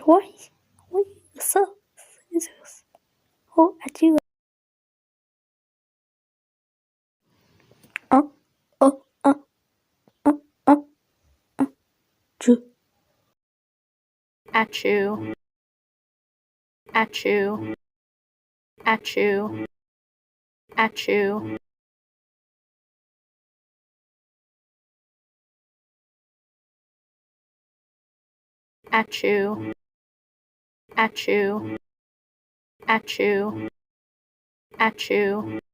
Why? Why so? Oh, achoo. Oh, oh, oh, oh, oh, choo. Achoo, achoo, achoo, achoo, achoo, achoo, achoo, achoo.